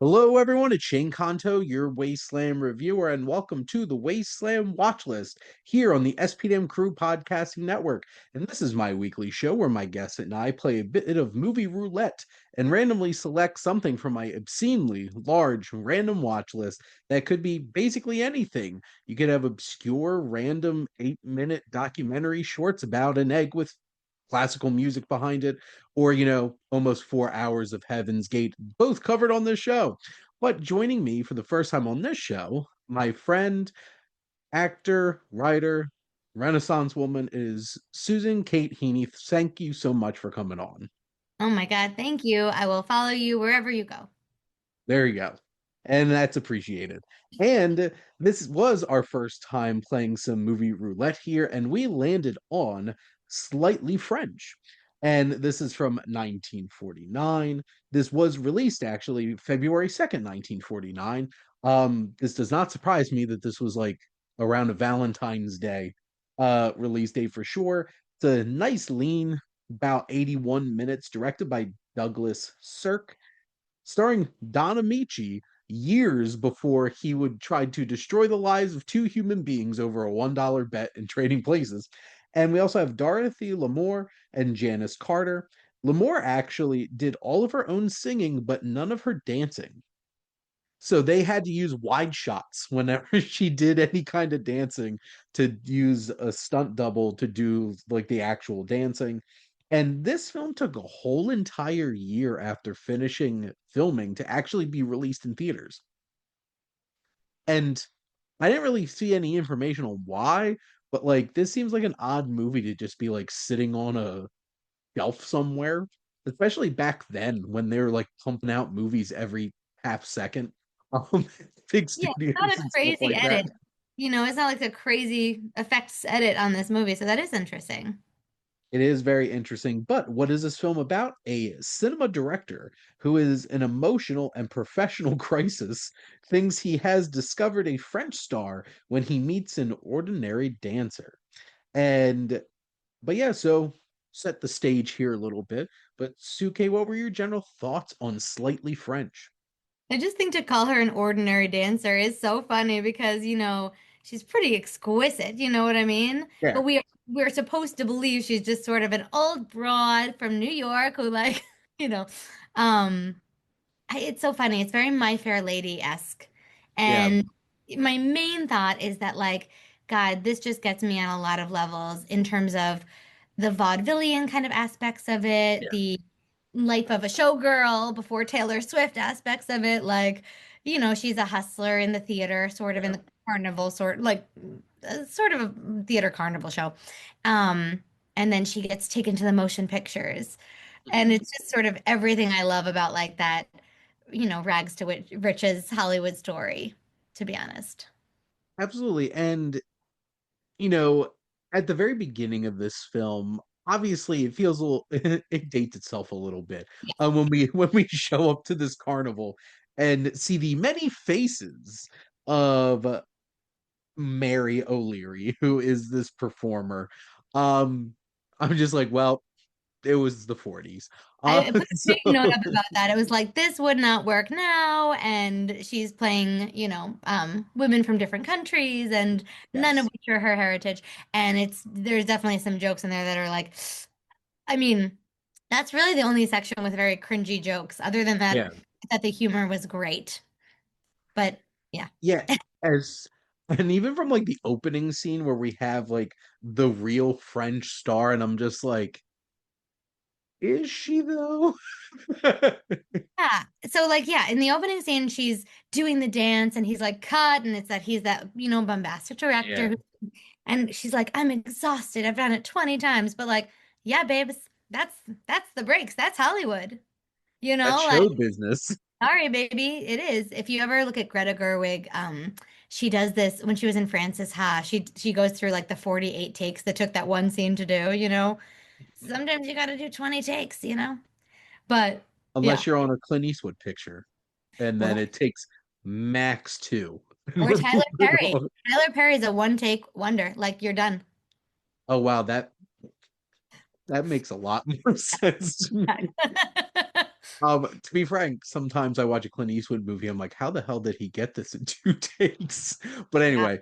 Hello, everyone. It's Shane Conto, your Wasteland reviewer, and welcome to the Wasteland Watchlist here on the SPDM Crew Podcasting Network. And this is my weekly show where my guests and I play a bit of movie roulette and randomly select something from my obscenely large random watch list that could be basically anything. You could have obscure, random 8-minute documentary shorts about an egg with classical music behind it, or, almost 4 hours of Heaven's Gate, both covered on this show. But joining me for the first time on this show, my friend, actor, writer, Renaissance woman is Susan Kate Heaney. Thank you so much for coming on. Oh my God, thank you. I will follow you wherever you go. There you go. And that's appreciated. And this was our first time playing some movie roulette here, and we landed on Slightly French. And this is from 1949. This was released actually February 2nd, 1949. This does not surprise me that this was like around a Valentine's Day release date for sure. It's a nice lean, about 81 minutes, directed by Douglas Sirk, starring Don Amici years before he would try to destroy the lives of two human beings over a $1 bet in Trading Places. And we also have Dorothy Lamour and Janice Carter. Lamour actually did all of her own singing, but none of her dancing. So they had to use wide shots whenever she did any kind of dancing to use a stunt double to do like the actual dancing. And this film took a whole entire year after finishing filming to actually be released in theaters. And I didn't really see any information on why, but like this seems like an odd movie to just be like sitting on a shelf somewhere, especially back then when they were like pumping out movies every half second. Um, big Yeah, it's not studios a and stuff crazy like that. edit. It's not like a crazy effects edit on this movie, so that is interesting. It is very interesting. But what is this film about? A cinema director who is an emotional and professional crisis thinks he has discovered a French star when he meets an ordinary dancer. And, but yeah, so set the stage here a little bit. But Suke, what were your general thoughts on Slightly French? I just think to call her an ordinary dancer is so funny because, she's pretty exquisite, you know what I mean? Yeah, But we're supposed to believe she's just sort of an old broad from New York who like, you know, um it's so funny. It's very My Fair Lady-esque. yeah, And my main thought is that, like, God, this just gets me on a lot of levels in terms of the vaudevillian kind of aspects of it, yeah, the life of a showgirl before Taylor Swift aspects of it. Like, she's a hustler in the theater, sort of in yeah. the carnival, sort of a theater carnival show. Um, and then she gets taken to the motion pictures. And Mhm. it's just sort of everything I love about like that, rags to riches Hollywood story, to be honest. Absolutely. And you know, at the very beginning of this film, obviously it feels a little it dates itself a little bit. When we when we show up to this carnival and see the many faces of Mary O'Leary, who is this performer. Um, I'm just like, well, it was the 40s. I put a So big note up about that. It was like this would not work now, and she's playing, women from different countries, and none of yes. which are her heritage. And there's definitely some jokes in there that are like, I mean, that's really the only section with very cringy jokes. Other than that, Yeah. that the humor was great. But yeah. Yeah. As and even from like the opening scene where we have like the real French star, and I'm just like, is she though? Yeah. So like yeah, in the opening scene she's doing the dance and he's like cut and it's that he's that, bombastic director Yeah. and she's like I'm exhausted. I've done it 20 times, but like yeah, babes, that's the breaks. That's Hollywood. That's Like show business. sorry baby, it is. If you ever look at Greta Gerwig, she does this when she was in Frances Ha. She goes through like the 48 takes that took that one scene to do. Sometimes you got to do 20 takes. But yeah. Unless you're on a Clint Eastwood picture, and then Well, it takes max two. And or we're Tyler moving Perry. on. Tyler Perry's a one take wonder. Like you're done. Oh wow, that makes a lot more sense to me. To be frank, sometimes I watch a Clint Eastwood movie. I'm like, how the hell did he get this in 2 takes? But Yeah. anyway,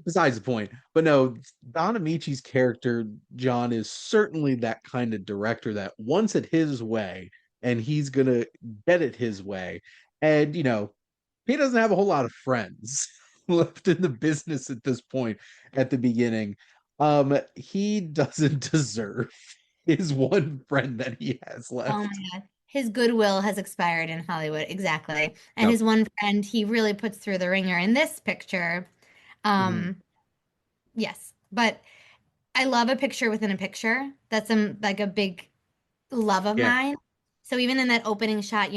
besides the point. But no, Don Amici's character, John, is certainly that kind of director that wants it his way, and he's gonna get it his way. And he doesn't have a whole lot of friends left in the business at this point at the beginning. He doesn't deserve his one friend that he has Oh left. my God. His goodwill has expired in Hollywood. Exactly. And Yep. his one friend, he really puts through the ringer in this picture. Mhm. Um, yes. But I love a picture within a picture. That's like a big love of Yeah, mine. So even in that opening shot,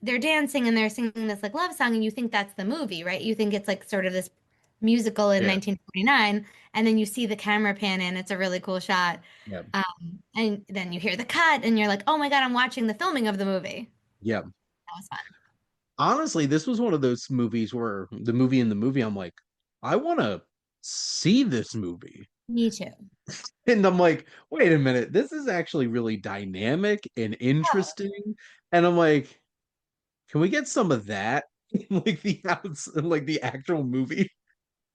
they're dancing and they're singing this like love song, and you think that's the movie, right? You think it's like sort of this musical in yeah, 1949, and then you see the camera pan in. It's a really cool shot. yeah, And then you hear the cut, and you're like, oh my God, I'm watching the filming of the movie. yeah. That was fun. Honestly, this was one of those movies where the movie in the movie, I'm like, I want to see this movie. Me too. And I'm like, wait a minute, this is actually really dynamic and interesting. And I'm like, can we get some of that in like like the actual movie?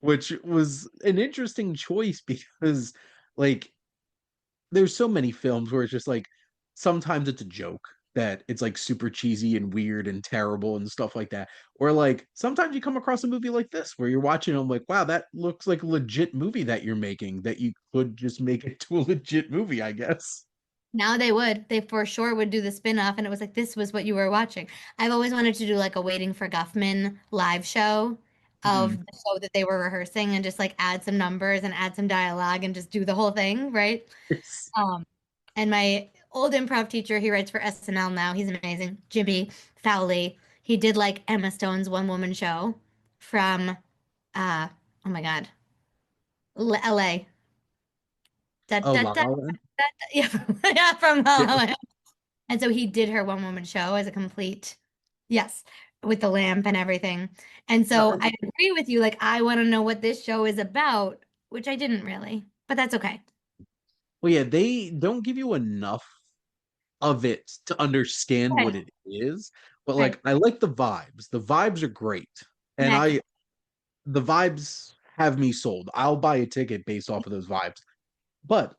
Which was an interesting choice because like there's so many films where it's just like sometimes it's a joke that it's like super cheesy and weird and terrible and stuff like that. Or like sometimes you come across a movie like this where you're watching and I'm like, wow, that looks like a legit movie that you're making that you could just make it to a legit movie, I guess. Now they would. They for sure would do the spin-off, and it was like this was what you were watching. I've always wanted to do like a Waiting for Guffman live show of Mhm. the show that they were rehearsing and just like add some numbers and add some dialogue and just do the whole thing, right? Um, and my old improv teacher, he writes for SNL now. He's amazing. Jimmy Fowley. He did like Emma Stone's one-woman show from oh my God, LA. Da, Oh, da, La da, La Land? da, da. Yeah, yeah, from Yeah. LA. And so he did her one woman show as a complete, yes, with the lamp and everything. And so I agree with you. Like, I want to know what this show is about, which I didn't really, but that's okay. Well, yeah, they don't give you enough of it to understand what Right, it is, but right. like I like the vibes. The vibes are great. And Immaculate. the vibes have me sold. I'll buy a ticket based off of those vibes. But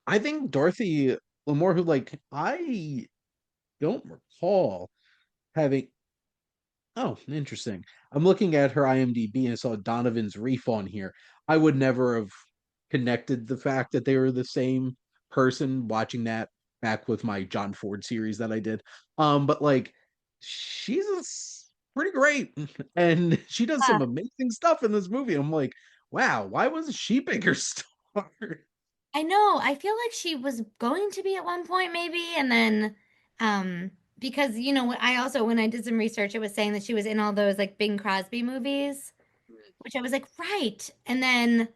I think Dorothy Lamour, who like I don't recall having. Oh, interesting. I'm looking at her IMDb and I saw Donovan's Reef on here. I would never have connected the fact that they were the same person watching that back with my John Ford series that I did. But like pretty great and she does some Uh, amazing stuff in this movie. I'm like, wow, why wasn't she bigger star? I know. I feel like she was going to be at one point, maybe, and then, because I also when I did some research, it was saying that she was in all those like Bing Crosby movies, which I was like, right. And then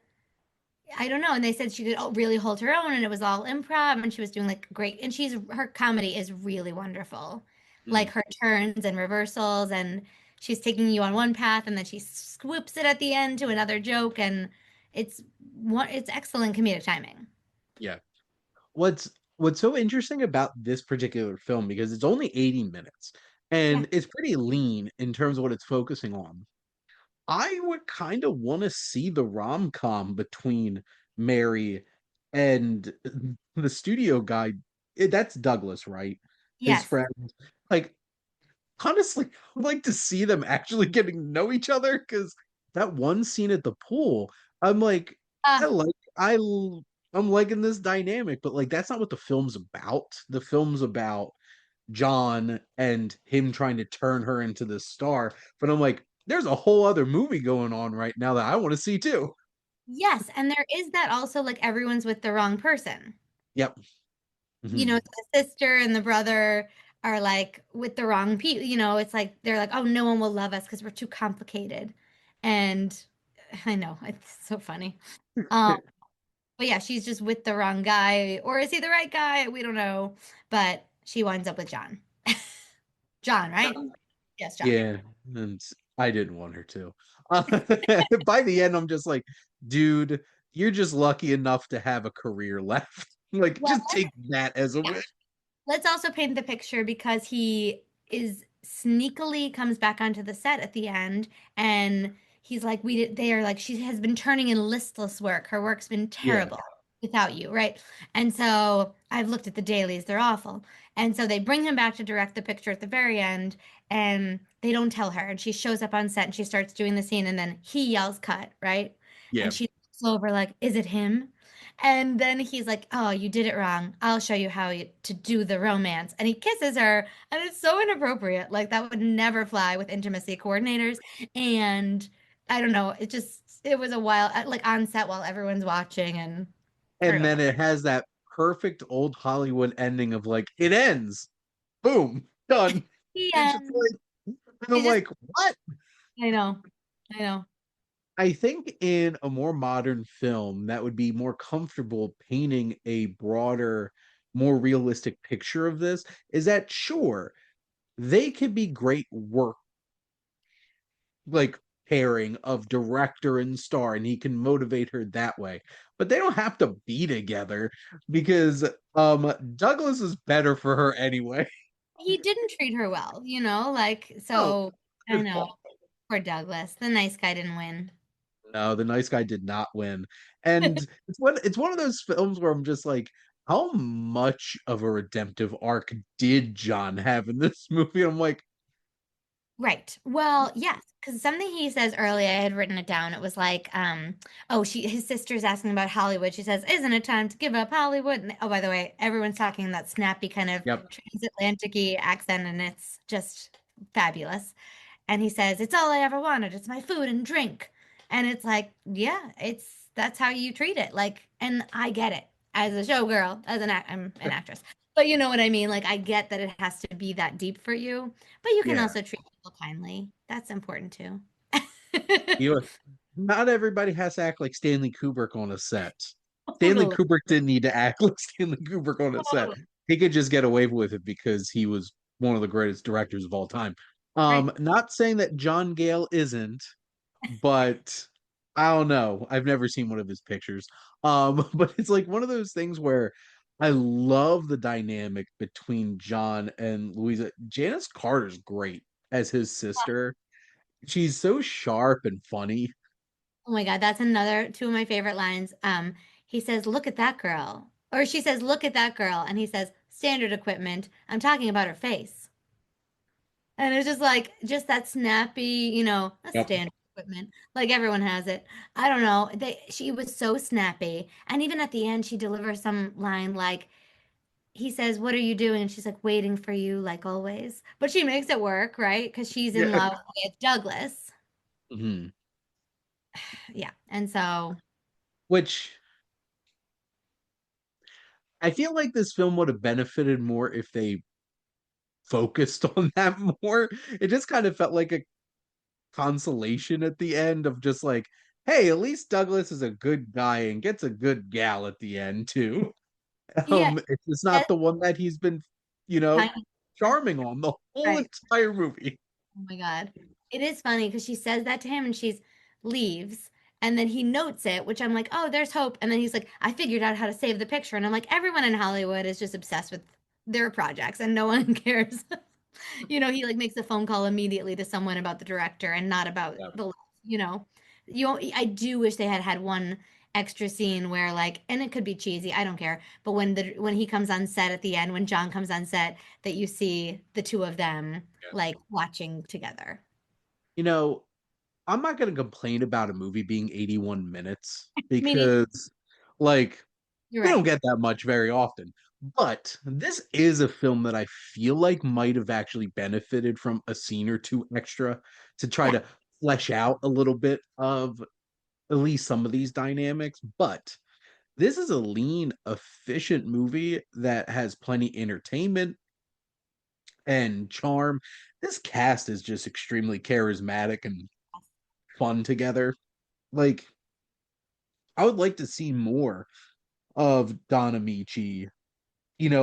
I don't know. And they said she could really hold her own and it was all improv and she was doing like great. And her comedy is really wonderful. Like Mm, her turns and reversals, and she's taking you on one path and then she swoops it at the end to another joke. And it's it's excellent comedic timing. yeah. What's so interesting about this particular film because it's only 80 minutes Yeah. and it's pretty lean in terms of what it's focusing on. I would kind of want to see the rom-com between Mary and the studio guy. That's Douglas, right? His Yes. friend. Like, honestly, I would like to see them actually getting to know each other because that one scene at the pool, I'm like, I Uh, like, I, l- I'm liking this dynamic, but like, that's not what the film's about. The film's about John and him trying to turn her into this star. But I'm like, there's a whole other movie going on right now that I want to see too. yes. And there is that also, like everyone's with the wrong person. Yep. Hmm. The sister and the brother are like with the wrong people. It's like they're like, oh, no one will love us because we're too complicated. And I know it's so funny. Um, but yeah, she's just with the wrong guy, or is he the right guy? We don't know. But she winds up with John. John, right? Yes, John. Yeah, and I didn't want her to. By the end, I'm just like, dude, you're just lucky enough to have a career left. Like, Well, just take that as a win. let's also paint the picture because he is sneakily comes back onto the set at the end and he's like, we did, they are like, she has been turning in listless work. Her work's been Yeah. terrible without you, right? And so I've looked at the dailies, they're awful. And so they bring him back to direct the picture at the very end and they don't tell her. And she shows up on set and she starts doing the scene and then he yells cut, right? Yeah. And she looks over like, is it him? And then he's like, "Oh, you did it wrong. I'll show you how to do the romance." And he kisses her, and it's so inappropriate. Like that would never fly with intimacy coordinators. And I don't know, it was a while like on set while everyone's watching and sorry And about then that. it has that perfect old Hollywood ending of like, it ends. Boom. Done. The It's just end. like, and It I'm just like, what? I know. I know. I think in a more modern film that would be more comfortable painting a broader, more realistic picture of this is that sure, they could be great work like pairing of director and star, and he can motivate her that way. But they don't have to be together because Douglas is better for her anyway. He didn't treat her well, like Oh, so I his know. fault. Poor Douglas. The nice guy didn't win. No, the nice guy did not win. And it's one of those films where I'm just like, how much of a redemptive arc did John have in this movie? I'm like, Right. Well, yes, because something he says earlier, I had written it down. It was like, oh, his sister's asking about Hollywood. She says, "Isn't it time to give up Hollywood?" And, oh, by the way, everyone's talking in that snappy kind of yep, transatlantic-y accent, and it's just fabulous. And he says, "It's all I ever wanted. It's my food and drink." And it's like, yeah, that's how you treat it. Like, and I get it as a showgirl, I'm an actress. But you know what I mean? Like, I get that it has to be that deep for you, but you can yeah. also treat people kindly. That's important too. You not everybody has to act like Stanley Kubrick on a set. Stanley Totally. Kubrick didn't need to act like Stanley Kubrick on a set. Totally. He could just get away with it because he was one of the greatest directors of all time. Right. Not saying that John Gale isn't, but I don't know. I've never seen one of his pictures. But it's like one of those things where I love the dynamic between John and Louisa. Janice Carter's great as his sister. She's so sharp and funny. Oh my God, that's another two of my favorite lines. He says, "Look at that girl," or she says, "Look at that girl," and he says, "Standard equipment. I'm talking about her face." And it's just like, just that snappy, a Yep. standard equipment. Like everyone has it. I don't know. She was so snappy. And even at the end, she delivers some line like, he says, "What are you doing?" And she's like, "Waiting for you, like always." But she makes it work, right? Because she's in Yeah. love with Douglas. Mhm. Yeah. And so, Which I feel like this film would have benefited more if they focused on that more. It just kind of felt like a consolation at the end of just like, hey, at least Douglas is a good guy and gets a good gal at the end too. yeah, It's just not that's the one that he's been, you kind know, of charming on the whole right. entire movie. Oh my God. It is funny because she says that to him and she's leaves. And then he notes it, which I'm like, oh, there's hope. And then he's like, I figured out how to save the picture. And I'm like, everyone in Hollywood is just obsessed with their projects and no one cares. He like makes a phone call immediately to someone about the director and not about Yeah. you know, I do wish they had had one extra scene where like, and it could be cheesy, I don't care. But when he comes on set at the end, when John comes on set, that you see the two of them like watching together. You know, I'm not going to complain about a movie being 81 minutes Me neither. because, like, You're we don't right. get that much very often. But this is a film that I feel like might have actually benefited from a scene or two extra to try Yeah. to flesh out a little bit of at least some of these dynamics. But this is a lean, efficient movie that has plenty entertainment and charm. This cast is just extremely charismatic and fun together. Like, I would like to see more of Don Amici,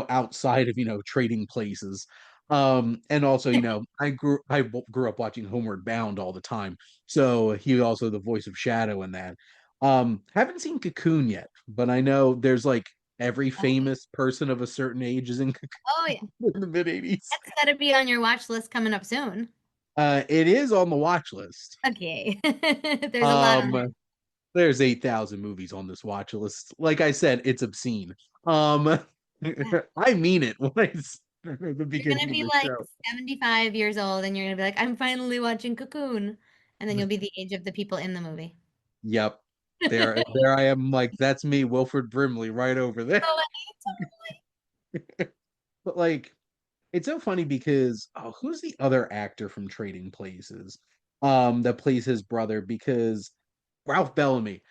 outside of, trading places. And also, I grew up watching Homeward Bound all the time. So he was also the voice of Shadow in that. Haven't seen Cocoon yet, but I know there's like Every Oh, famous person of a certain age is in oh yeah. in the mid 80s. That's gotta be on your watch list coming up soon. It is on the watch list. Okay. There's a lot on there. Um, there's 8,000 movies on this watch list. Like I said, it's obscene. Um, Yeah. I mean it when I at the You're gonna beginning of be the like show. 75 years old and you're gonna be like, I'm finally watching Cocoon. And then you'll be the age of the people in the movie. Yep. There I am, like, that's me, Wilford Brimley, right over there. Oh, But like, it's so funny because who's the other actor from Trading Places? That plays his brother because Ralph Bellamy.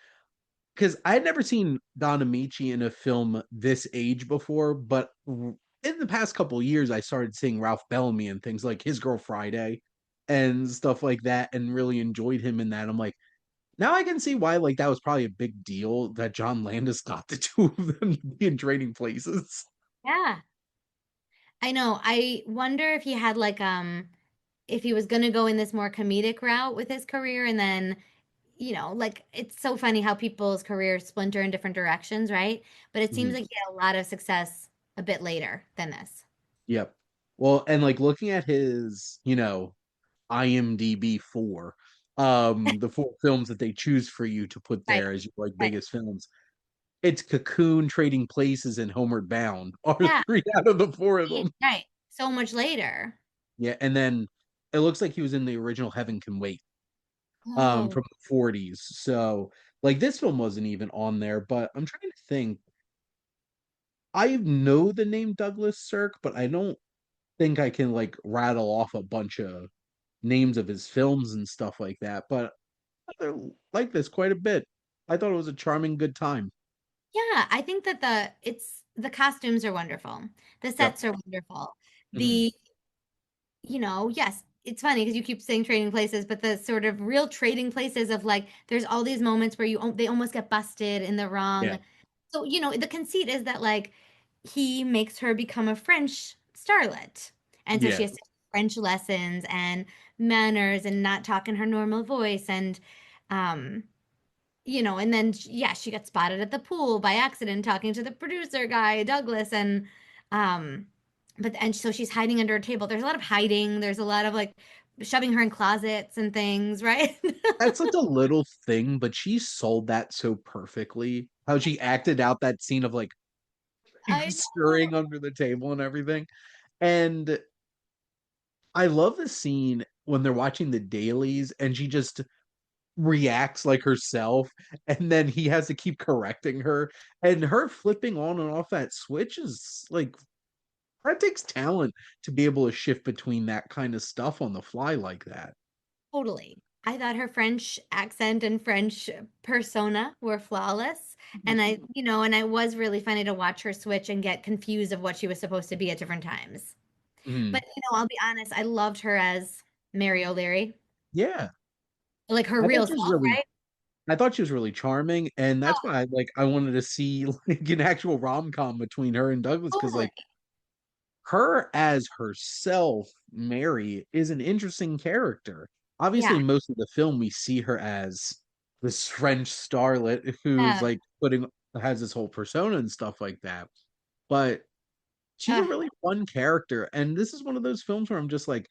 Because I had never seen Don Amici in a film this age before, but in the past couple years, I started seeing Ralph Bellamy in things like His Girl Friday and stuff like that, and really enjoyed him in that. I'm like, now I can see why like that was probably a big deal that John Landis got the two of them to be in Trading Places. yeah. I know. I wonder if he had like if he was gonna go in this more comedic route with his career and then, like it's so funny how people's careers splinter in different directions, right? But it seems Mhm. like he had a lot of success a bit later than this. Yep. Well, and like looking at his, IMDb four, the four films that they choose for you to put Right. there as your like Right. biggest films. It's Cocoon, Trading Places, and Homeward Bound are Yeah. three out of the four of Right. them. Right. So much later. Yeah, and then it looks like he was in the original Heaven Can Wait, Oh, from the 40s. So like this film wasn't even on there, but I'm trying to think. I know the name Douglas Sirk, but I don't think I can like rattle off a bunch of names of his films and stuff like that. But I like this quite a bit. I thought it was a charming, good time. yeah. I think that the costumes are wonderful. The Yep. sets are wonderful. Mhm. The yes, it's funny because you keep saying trading places, but the sort of real trading places of like, there's all these moments where they almost get busted in the Yeah. wrong. So, the conceit is that like he makes her become a French starlet. And so she Yeah. has to take French lessons and manners and not talk in her normal voice. Um, and then yeah, she got spotted at the pool by accident talking to the producer guy, Douglas, um and so she's hiding under a table. There's a lot of hiding. There's a lot of like shoving her in closets and things, right? That's such a little thing, but she sold that so perfectly. How she acted out that scene of like I know. scurrying under the table and everything. And I love the scene when they're watching the dailies and she just reacts like herself, and then he has to keep correcting her. And her flipping on and off that switch is like that takes talent to be able to shift between that kind of stuff on the fly like that. Totally. I thought her French accent and French persona were flawless. And I was really funny to watch her switch and get confused of what she was supposed to be at different times. But Mhm. I'll be honest, I loved her as Mary O'Leary, Yeah. like her I thought real she was self, really right? I thought she was really charming, and that's Oh, why I wanted to see like an actual rom-com between her and Douglas because totally. like her as herself, Mary, is an interesting character. Obviously, Yeah. most of the film we see her as this French starlet who's Uh, like putting has this whole persona and stuff like that. But she's a uh, really fun character, and this is one of those films where I'm just like,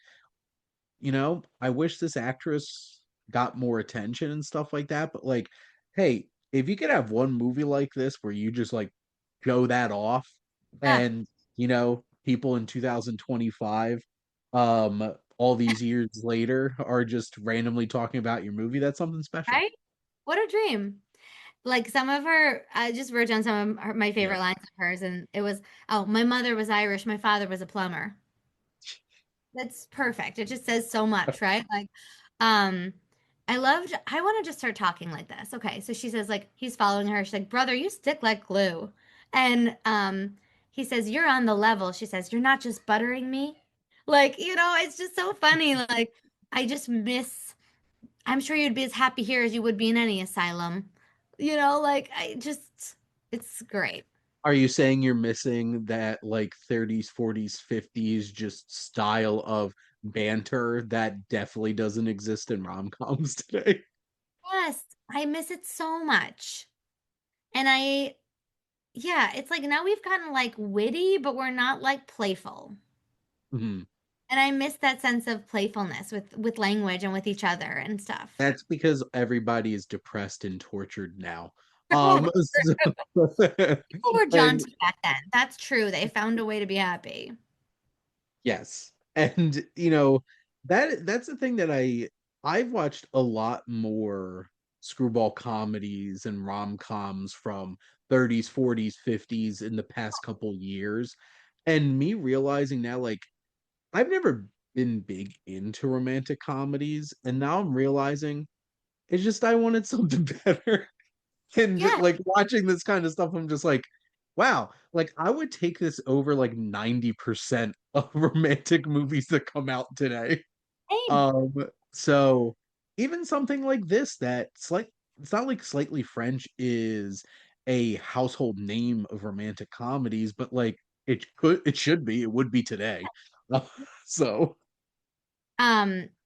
I wish this actress got more attention and stuff like that. But like, hey, if you could have one movie like this where you just like show that off uh, and people in 2025, all these years later are just randomly talking about your movie, that's something special. right? What a dream. Like some of her, I just wrote down some of my Yeah. favorite lines of hers, and it was, oh, my mother was Irish, my father was a plumber. That's perfect. It just says so much, right? Like, um, I want to just start talking like this. Okay. So she says, like, he's following her. She's like, brother, you stick like glue. And he says, you're on the level. She says, you're not just buttering me. Like, it's just so funny. Like, I just miss, I'm sure you'd be as happy here as you would be in any asylum. Like, it's great. Are you saying you're missing that like 30s, 40s, 50s just style of banter that definitely doesn't exist in rom-coms today? Yes, I miss it so much. And yeah, it's like now we've gotten like witty, but we're not like playful. Mhm. And I miss that sense of playfulness with language and with each other and stuff. That's because everybody is depressed and tortured now. People Um, so- were and jaunty back then. That's true. They found a way to be happy. yes, and that's the thing that I've watched a lot more screwball comedies and rom-coms from 30s, 40s, 50s in the past couple years, and me realizing now, like, I've never been big into romantic comedies, and now I'm realizing it's just I wanted something better. And Yeah, like watching this kind of stuff, I'm just like, wow, like I would take this over like 90% of romantic movies that come out today. same. Um, so even something like this it's not like Slightly French is a household name of romantic comedies, but like it should be, it would be today. So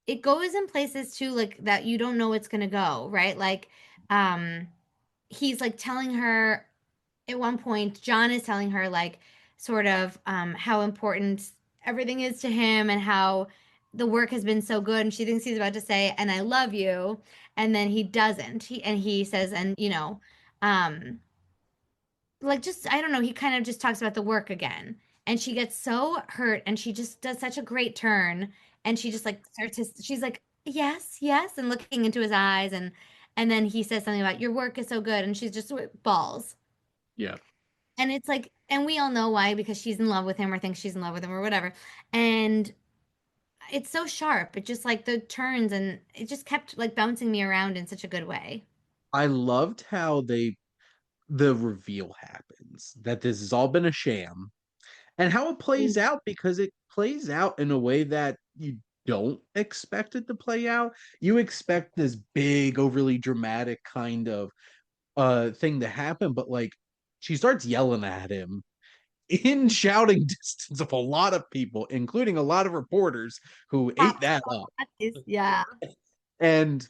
It goes in places too, like that you don't know it's gonna go, right? Like, um, he's like telling her at one point, John is telling her like sort of how important everything is to him and how the work has been so good, and she thinks he's about to say, "And I love you," and then he doesn't. He says, and um, like just I don't know, he kind of just talks about the work again. And she gets so hurt and she just does such a great turn and she just like starts to she's like, "Yes, yes," and looking into his eyes and then he says something about your work is so good and she's just balls. yeah. And it's like and we all know why because she's in love with him or thinks she's in love with him or whatever. And it's so sharp. It just like the turns and it just kept like bouncing me around in such a good way. I loved how the reveal happens that this has all been a sham and how it plays out because it plays out in a way that you don't expect it to play out. You expect this big, overly dramatic kind of thing to happen, but like she starts yelling at him in shouting distance of a lot of people, including a lot of reporters who ate that up. That is, yeah. And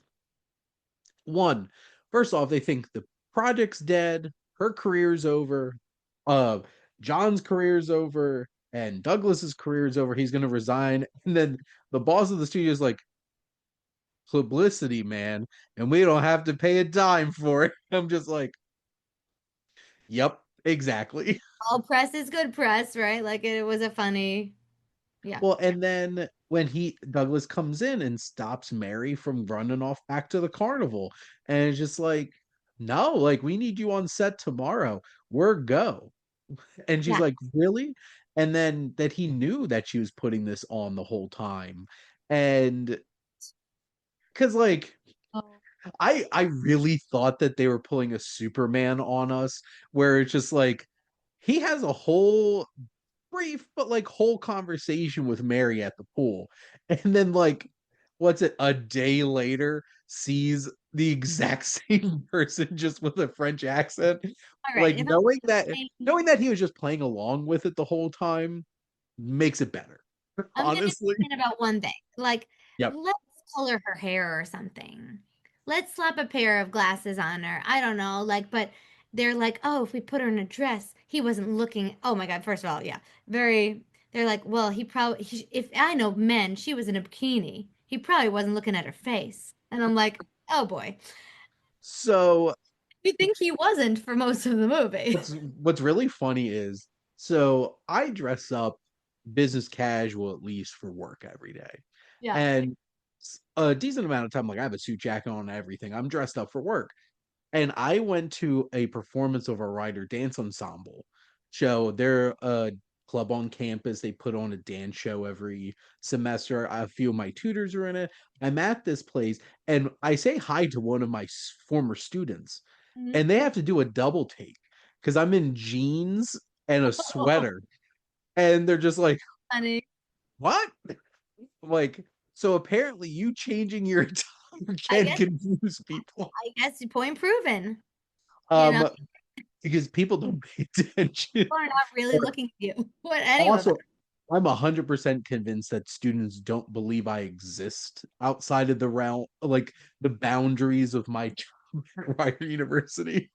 one, first off, they think the project's dead, her career's over, uh, John's career's over, and Douglas's career's over. He's gonna resign. And then the boss of the studio is like, publicity, man, and we don't have to pay a dime for it. I'm just like, yep, exactly. All press is good press, right? Like it was a funny, yeah, Well, and then when he Douglas comes in and stops Mary from running off back to the carnival, and it's just like, no, like we need you on set tomorrow. We're go. And she's yeah. like, really? And then that he knew that she was putting this on the whole time. And because like Oh, I really thought that they were pulling a Superman on us, where it's just like he has a whole brief but like whole conversation with Mary at the pool. And then like what's it, a day later sees the exact same person just with a French accent. all right. Like If I'm knowing that he was just playing along with it the whole time makes it better. I'm gonna Honestly. complain about one thing. Like, Yep. let's color her hair or something. Let's slap a pair of glasses on her. I don't know. Like, but they're like, oh, if we put her in a dress, he wasn't looking. Oh my God. First of all, yeah, very. They're like, well, if I know men, she was in a bikini. He probably wasn't looking at her face. And I'm like, oh boy. So You think he wasn't for most of the movie? what's really funny is so I dress up business casual at least for work every day. Yeah. And a decent amount of time, like I have a suit jacket on and everything. I'm dressed up for work. And I went to a performance of a Rider Dance Ensemble show. They're a club on campus. They put on a dance show every semester. A few of my tutors are in it. I'm at this place and I say hi to one of my former students, Mhm. and they have to do a double take because I'm in jeans and a sweater. And they're just like, Funny. what? Like, so apparently you changing your attire I can guess confuse people. I guess point proven. You know, Um, because people don't pay attention. people are not really looking at you. What any of us. Also, I'm 100% convinced that students don't believe I exist outside of the realm, like the boundaries of my job at Rider University.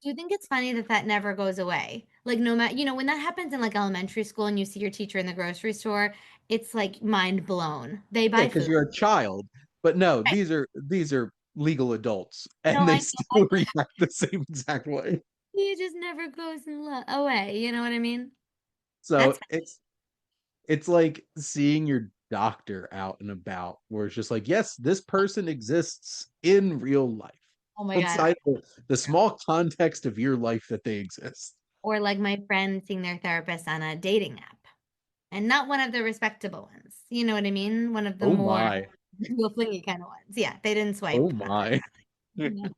Do you think it's funny that that never goes away? Like no matter, when that happens in like elementary school and you see your teacher in the grocery store, it's like mind blown. They Yeah, buy because food. you're a child. But no, Right. these are legal adults, No, and I they know. still react the same exact way. He just never goes away. You know what I mean? So That's it's like seeing your doctor out and about, where it's just like, yes, this person exists in real life, oh my God. outside of the small context of your life that they exist. Or like my friend seeing their therapist on a dating app and not one of the respectable ones. You know what I mean? One of the Oh more my. real flingy kind of ones. Yeah, they didn't Oh swipe. my. Yeah.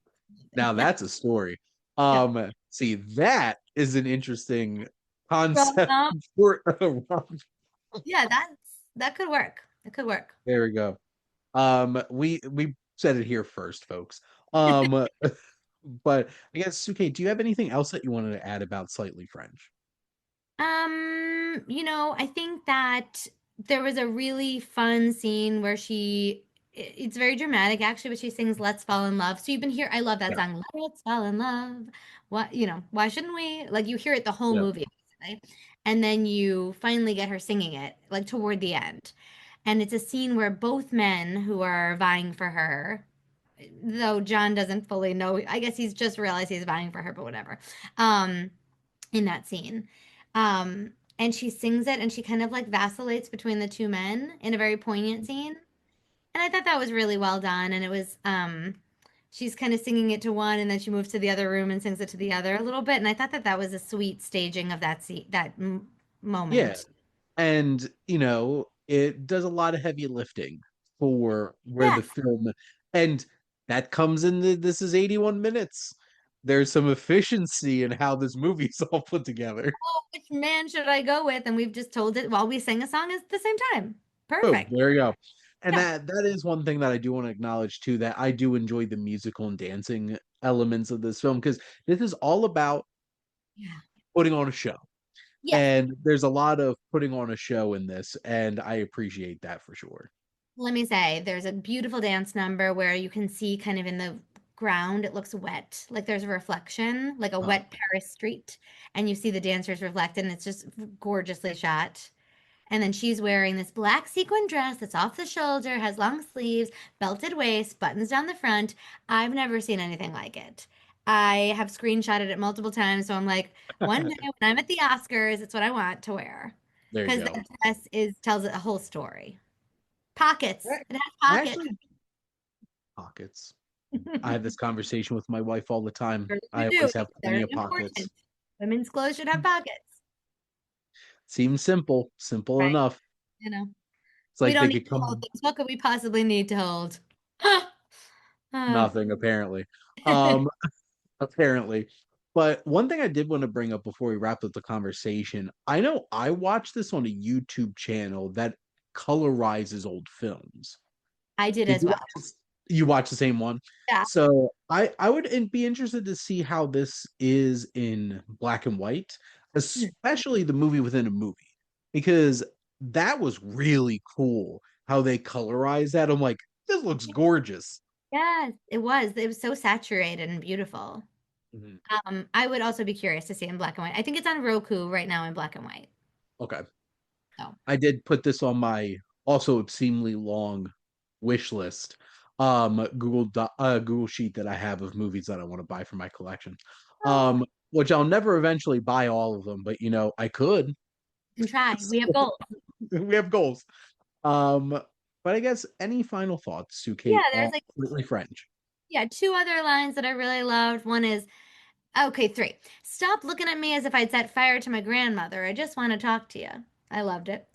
Now that's a story. Yeah. See, that is an interesting concept Rom-com. for a rom. Yeah, that could work. It could work. There we go. We said it here first, folks. Um, but I guess Suke, do you have anything else that you wanted to add about Slightly French? I think that there was a really fun scene where it's very dramatic actually, but she sings Let's Fall in Love. So you've been here, I love that Yeah. song, Let's Fall in Love. What, why shouldn't we? Like you hear it the whole Yeah. movie, right? And then you finally get her singing it, like toward the end. And it's a scene where both men who are vying for her, though John doesn't fully know, I guess he's just realized he's vying for her, but whatever. Um, in that scene. And she sings it and she kind of like vacillates between the two men in a very poignant scene. And I thought that was really well done. And it was she's kind of singing it to one and then she moves to the other room and sings it to the other a little bit. And I thought that that was a sweet staging of that Yeah. moment. And it does a lot of heavy lifting for where the Yes. film, and that comes in this is 81 minutes. There's some efficiency in how this movie's all put together. Oh, which man should I go with? And we've just told it while we sing a song at the same time. Boom, Perfect. there you go. And Yeah. that is one thing that I do want to acknowledge too, that I do enjoy the musical and dancing elements of this film, because this is all about Yeah. putting on a show. Yes. And there's a lot of putting on a show in this, and I appreciate that for sure. Let me say, there's a beautiful dance number where you can see kind of in the ground, it looks wet. Like there's a reflection, like a Uh, wet Paris street, and you see the dancers reflected, and it's just gorgeously shot. And then she's wearing this black sequin dress that's off the shoulder, has long sleeves, belted waist, buttons down the front. I've never seen anything like it. I have screenshotted it multiple times, so I'm like, one day when I'm at the Oscars, it's what I want to wear. there you Because go. that dress tells a whole story. Pockets. I It has I pockets. actually pockets. I have this conversation with my wife all the time. Sure I you do. always have plenty They're of pockets. important. Women's clothes should have pockets, Seems simple, simple right? enough. You know, It's we like don't they need could to hold come things. What could we possibly need to hold? Uh, nothing apparently. Um, apparently. But one thing I did want to bring up before we wrap up the conversation, I know I watched this on a YouTube channel that colorizes old films. I did Did as you well. watch you watch the same one? Yeah. So I would be interested to see how this is in black and white, especially the movie within a movie, because that was really cool how they colorized that. I'm like, this looks gorgeous. Yes, it was. It was so saturated and beautiful. Mhm. I would also be curious to see it in black and white. I think it's on Roku right now in black and white. Okay. So I did put this on my also obscenely long wish list. Google sheet that I have of movies that I want to buy for my collection. oh, Which I'll never eventually buy all of them, but I could. and try. We have goals. We have goals. Um, but I guess any final thoughts, Yeah, Suke, there's on like Completely French? two other lines that I really loved. One is okay, three. Stop looking at me as if I'd set fire to my grandmother. I just want to talk to you. I loved it.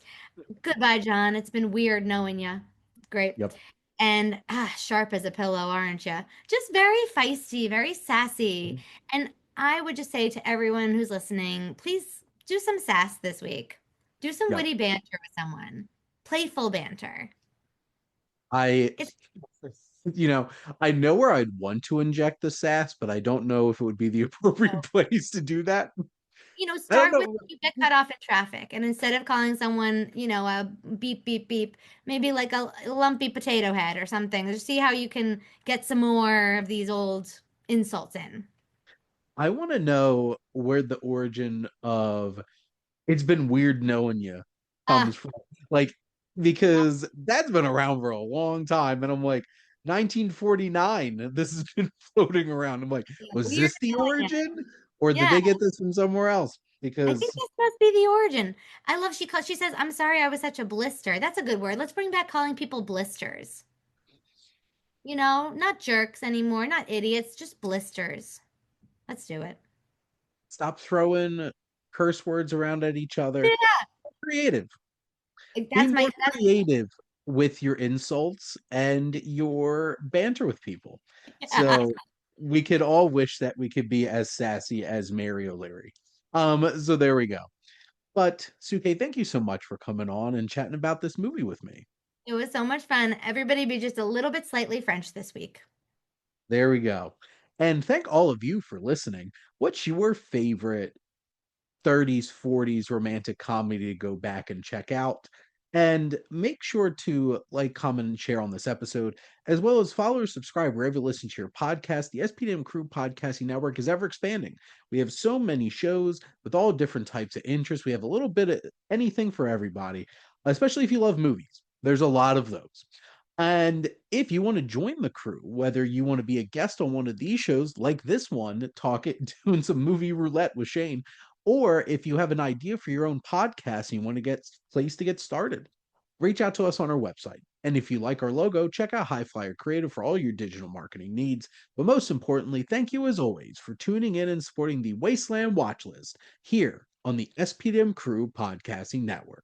Goodbye, John. It's been weird knowing you. Great. Yep. And sharp as a pillow, aren't you? Just very feisty, very sassy. And I would just say to everyone who's listening, please do some sass this week. Do some Yep. witty banter with someone. Playful banter. I It's, you know, I know where I'd want to inject the sass, but I don't know if it would be the appropriate place to do that. I don't start with know. you get cut off in traffic. And instead of calling someone, a beep, beep, beep, maybe like a lumpy potato head or something. Just see how you can get some more of these old insults in. I want to know where the origin of "It's been weird knowing you" Ah, comes from. Like, because that's been around for a long time. And I'm like, 1949, this has been floating around. I'm like, was weird this the knowing it. origin? Or did Yeah, they get this from somewhere else? I think Because that's supposed to be the origin. I love she says, "I'm sorry I was such a blister." That's a good word. Let's bring back calling people blisters. Not jerks anymore, not idiots, just blisters. Let's do it. stop throwing curse words around at each other. Creative. Be That's more that's creative with your insults and your banter with people. yeah. So we could all wish that we could be as sassy as Mary O'Leary. So there we go. But Suke, thank you so much for coming on and chatting about this movie with me. It was so much fun. Everybody be just a little bit slightly French this week. There we go. And thank all of you for listening. What's your favorite 30s, 40s romantic comedy to go back and check out? And make sure to like, comment, and share on this episode, as well as follow or subscribe wherever you listen to your podcast. The SPDM Crew Podcasting Network is ever expanding. We have so many shows with all different types of interests. We have a little bit of anything for everybody, especially if you love movies. There's a lot of those. And if you want to join the crew, whether you want to be a guest on one of these shows like this one, talking doing some movie roulette with Shane, or if you have an idea for your own podcast and you want to get place to get started, reach out to us on our website. And if you like our logo, check out HiFlyer Creative for all your digital marketing needs. But most importantly, thank you as always for tuning in and supporting the Wasteland Watchlist here on the SPDM Crew Podcasting Network.